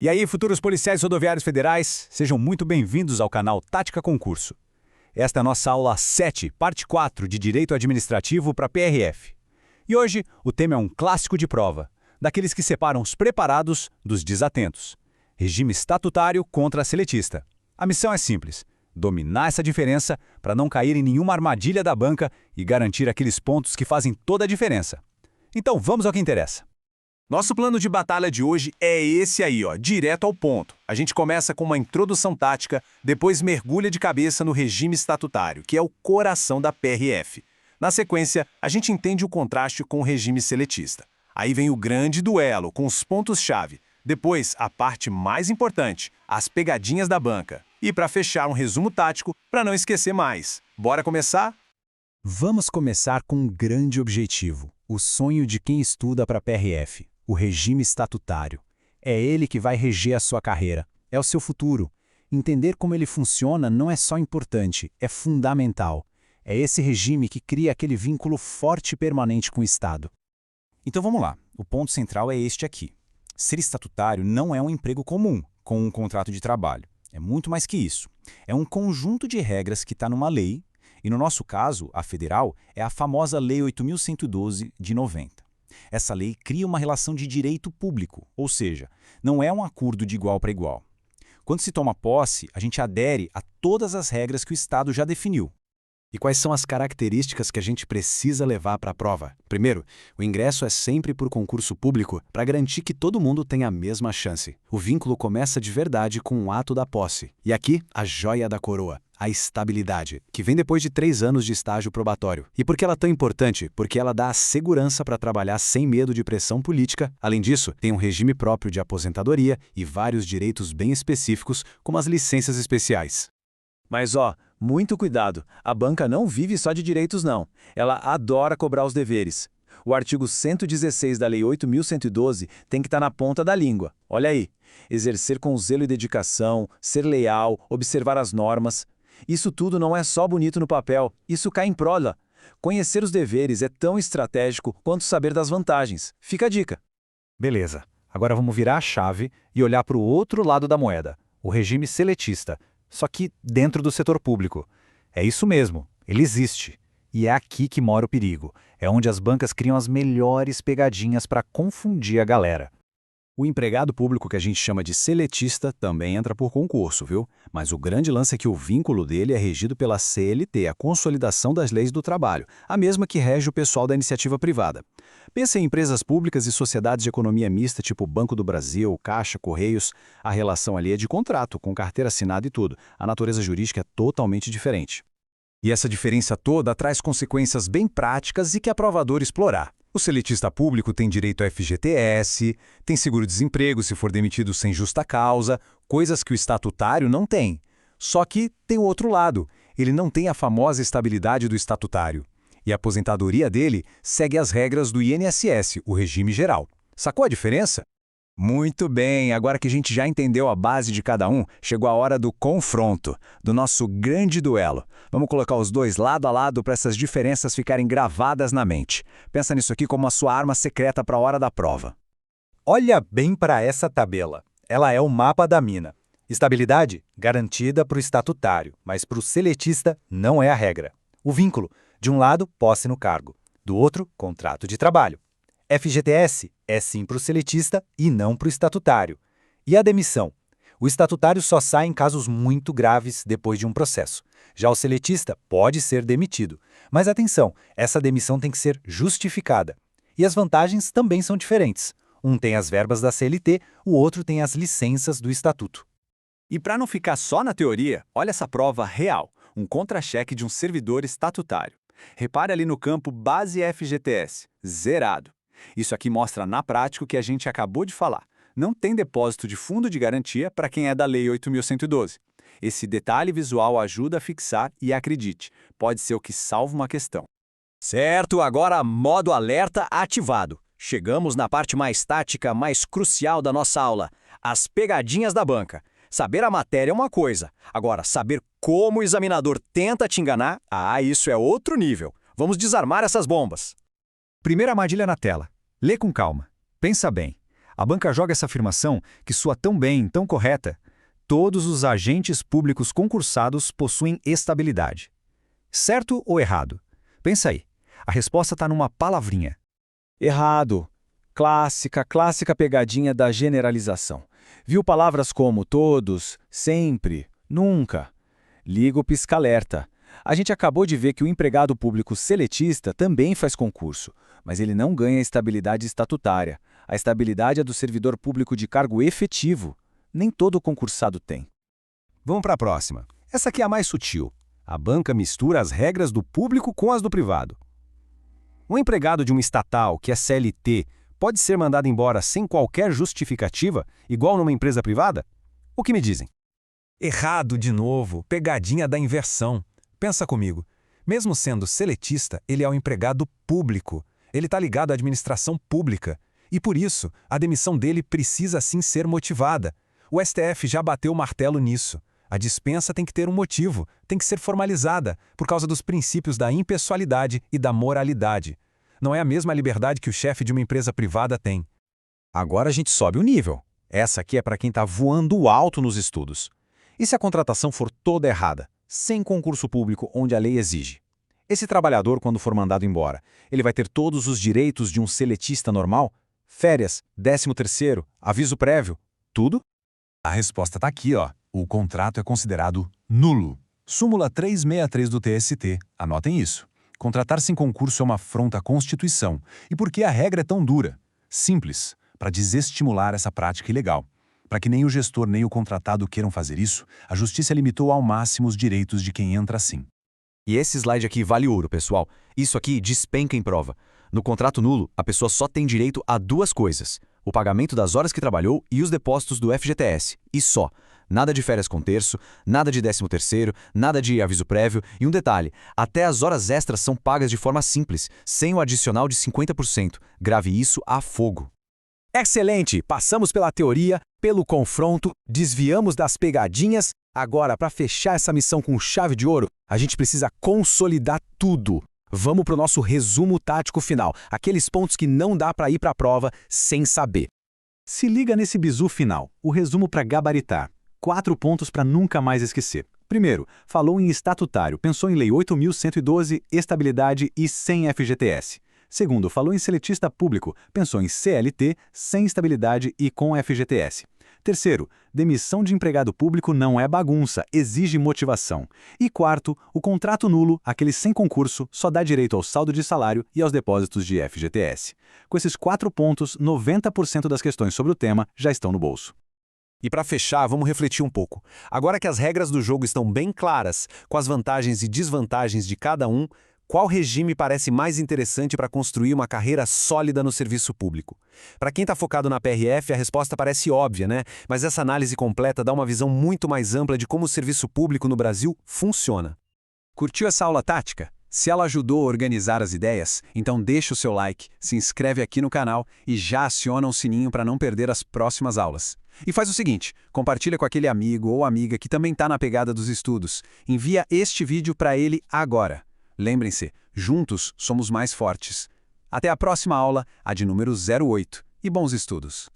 E aí, futuros policiais rodoviários federais, sejam muito bem-vindos ao canal Tática Concurso. Esta é a nossa aula 7, parte 4 de Direito Administrativo para PRF. E hoje o tema é um clássico de prova, daqueles que separam os preparados dos desatentos. Regime estatutário contra seletista. A missão é simples: dominar essa diferença para não cair em nenhuma armadilha da banca e garantir aqueles pontos que fazem toda a diferença. Então vamos ao que interessa. Nosso plano de batalha de hoje é esse aí, direto ao ponto. A gente começa com uma introdução tática, depois mergulha de cabeça no regime estatutário, que é o coração da PRF. Na sequência, a gente entende o contraste com o regime seletista. Aí vem o grande duelo, com os pontos-chave. Depois, a parte mais importante, as pegadinhas da banca. E para fechar, um resumo tático, para não esquecer mais. Bora começar? Vamos começar com um grande objetivo, o sonho de quem estuda para PRF. O regime estatutário. É ele que vai reger a sua carreira. É o seu futuro. Entender como ele funciona não é só importante, é fundamental. É esse regime que cria aquele vínculo forte e permanente com o Estado. Então vamos lá. O ponto central é este aqui. Ser estatutário não é um emprego comum, com um contrato de trabalho. É muito mais que isso. É um conjunto de regras que está numa lei, e no nosso caso, a federal, é a famosa Lei 8.112 de 90. Essa lei cria uma relação de direito público, ou seja, não é um acordo de igual para igual. Quando se toma posse, a gente adere a todas as regras que o Estado já definiu. E quais são as características que a gente precisa levar para a prova? Primeiro, o ingresso é sempre por concurso público para garantir que todo mundo tenha a mesma chance. O vínculo começa de verdade com o ato da posse. E aqui, a joia da coroa, a estabilidade, que vem depois de 3 anos de estágio probatório. E por que ela é tão importante? Porque ela dá a segurança para trabalhar sem medo de pressão política. Além disso, tem um regime próprio de aposentadoria e vários direitos bem específicos, como as licenças especiais. Mas muito cuidado, a banca não vive só de direitos não, ela adora cobrar os deveres. O artigo 116 da Lei 8.112 tem que estar na ponta da língua. Olha aí, exercer com zelo e dedicação, ser leal, observar as normas. Isso tudo não é só bonito no papel, isso cai em prova. Conhecer os deveres é tão estratégico quanto saber das vantagens. Fica a dica. Beleza, agora vamos virar a chave e olhar para o outro lado da moeda, o regime seletista. Só que dentro do setor público. É isso mesmo, ele existe. E é aqui que mora o perigo. É onde as bancas criam as melhores pegadinhas para confundir a galera. O empregado público que a gente chama de seletista também entra por concurso, viu? Mas o grande lance é que o vínculo dele é regido pela CLT, a Consolidação das Leis do Trabalho, a mesma que rege o pessoal da iniciativa privada. Pensa em empresas públicas e sociedades de economia mista, tipo Banco do Brasil, Caixa, Correios. A relação ali é de contrato, com carteira assinada e tudo. A natureza jurídica é totalmente diferente. E essa diferença toda traz consequências bem práticas e que é provador explorar. O seletista público tem direito ao FGTS, tem seguro-desemprego se for demitido sem justa causa, coisas que o estatutário não tem. Só que tem o outro lado, ele não tem a famosa estabilidade do estatutário. E a aposentadoria dele segue as regras do INSS, o regime geral. Sacou a diferença? Muito bem, agora que a gente já entendeu a base de cada um, chegou a hora do confronto, do nosso grande duelo. Vamos colocar os dois lado a lado para essas diferenças ficarem gravadas na mente. Pensa nisso aqui como a sua arma secreta para a hora da prova. Olha bem para essa tabela. Ela é o mapa da mina. Estabilidade garantida para o estatutário, mas para o seletista não é a regra. O vínculo, de um lado, posse no cargo, do outro, contrato de trabalho. FGTS é sim para o seletista e não para o estatutário. E a demissão? O estatutário só sai em casos muito graves depois de um processo. Já o seletista pode ser demitido. Mas atenção, essa demissão tem que ser justificada. E as vantagens também são diferentes. Um tem as verbas da CLT, o outro tem as licenças do estatuto. E para não ficar só na teoria, olha essa prova real, um contra-cheque de um servidor estatutário. Repare ali no campo Base FGTS, zerado. Isso aqui mostra na prática o que a gente acabou de falar. Não tem depósito de fundo de garantia para quem é da Lei 8.112. Esse detalhe visual ajuda a fixar e acredite, pode ser o que salva uma questão. Certo, agora modo alerta ativado. Chegamos na parte mais tática, mais crucial da nossa aula, as pegadinhas da banca. Saber a matéria é uma coisa, agora saber como o examinador tenta te enganar, isso é outro nível. Vamos desarmar essas bombas. Primeira armadilha na tela. Lê com calma. Pensa bem. A banca joga essa afirmação, que soa tão bem, tão correta. Todos os agentes públicos concursados possuem estabilidade. Certo ou errado? Pensa aí. A resposta está numa palavrinha. Errado. Clássica pegadinha da generalização. Viu palavras como todos, sempre, nunca. Liga o pisca-alerta. A gente acabou de ver que o empregado público seletista também faz concurso, mas ele não ganha estabilidade estatutária. A estabilidade é do servidor público de cargo efetivo. Nem todo concursado tem. Vamos para a próxima. Essa aqui é a mais sutil. A banca mistura as regras do público com as do privado. Um empregado de uma estatal, que é CLT, pode ser mandado embora sem qualquer justificativa, igual numa empresa privada? O que me dizem? Errado de novo, pegadinha da inversão. Pensa comigo. Mesmo sendo seletista, ele é um empregado público. Ele está ligado à administração pública. E por isso, a demissão dele precisa sim ser motivada. O STF já bateu o martelo nisso. A dispensa tem que ter um motivo, tem que ser formalizada, por causa dos princípios da impessoalidade e da moralidade. Não é a mesma liberdade que o chefe de uma empresa privada tem. Agora a gente sobe o nível. Essa aqui é para quem está voando alto nos estudos. E se a contratação for toda errada, sem concurso público onde a lei exige? Esse trabalhador, quando for mandado embora, ele vai ter todos os direitos de um seletista normal? Férias, 13º, aviso prévio, tudo? A resposta está aqui, ó. O contrato é considerado nulo. Súmula 363 do TST. Anotem isso. Contratar sem concurso é uma afronta à Constituição. E por que a regra é tão dura? Simples, para desestimular essa prática ilegal. Para que nem o gestor nem o contratado queiram fazer isso, a Justiça limitou ao máximo os direitos de quem entra assim. E esse slide aqui vale ouro, pessoal. Isso aqui despenca em prova. No contrato nulo, a pessoa só tem direito a duas coisas: o pagamento das horas que trabalhou e os depósitos do FGTS. E só. Nada de férias com terço, nada de 13º, nada de aviso prévio e um detalhe, até as horas extras são pagas de forma simples, sem o adicional de 50%. Grave isso a fogo. Excelente! Passamos pela teoria, pelo confronto, desviamos das pegadinhas. Agora, para fechar essa missão com chave de ouro, a gente precisa consolidar tudo. Vamos para o nosso resumo tático final, aqueles pontos que não dá para ir para a prova sem saber. Se liga nesse bizu final, o resumo para gabaritar. 4 pontos para nunca mais esquecer. Primeiro, falou em estatutário, pensou em Lei 8.112, estabilidade e sem FGTS. Segundo, falou em seletista público, pensou em CLT, sem estabilidade e com FGTS. Terceiro, demissão de empregado público não é bagunça, exige motivação. E quarto, o contrato nulo, aquele sem concurso, só dá direito ao saldo de salário e aos depósitos de FGTS. Com esses 4 pontos, 90% das questões sobre o tema já estão no bolso. E para fechar, vamos refletir um pouco. Agora que as regras do jogo estão bem claras, com as vantagens e desvantagens de cada um, qual regime parece mais interessante para construir uma carreira sólida no serviço público? Para quem está focado na PRF, a resposta parece óbvia, né? Mas essa análise completa dá uma visão muito mais ampla de como o serviço público no Brasil funciona. Curtiu essa aula tática? Se ela ajudou a organizar as ideias, então deixa o seu like, se inscreve aqui no canal e já aciona o sininho para não perder as próximas aulas. E faz o seguinte, compartilha com aquele amigo ou amiga que também está na pegada dos estudos. Envia este vídeo para ele agora. Lembrem-se, juntos somos mais fortes. Até a próxima aula, a de número 08. E bons estudos!